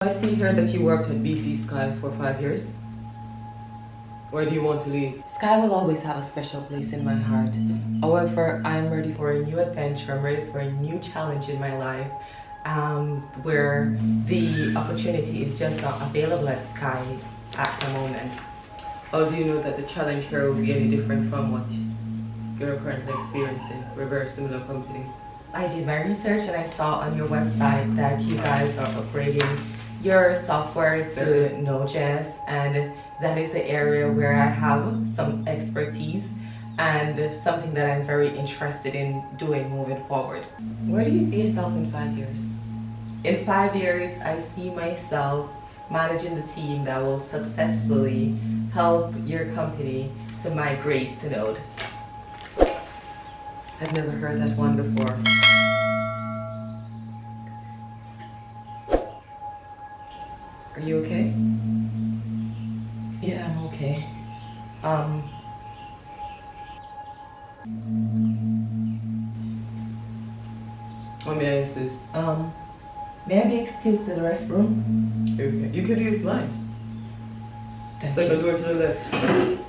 I see here that you worked at BC Sky for 5 years. Why do you want to leave? Sky will always have a special place in my heart. However, I'm ready for a new adventure. I'm ready for a new challenge in my life, where the opportunity is just not available at Sky at the moment. How do you know that the challenge here will be any different from what you're currently experiencing? We're very similar companies. I did my research and I saw on your website that you guys are upgrading your software to Node.js, and that is the area where I have some expertise and something that I'm very interested in doing moving forward. Where do you see yourself in 5 years? In 5 years, I see myself managing the team that will successfully help your company to migrate to Node. I've never heard that one before. Are you okay? Yeah, I'm okay. What may I assist? May I be excused to the restroom? Okay. You could use mine. Thank Second you. door to the left.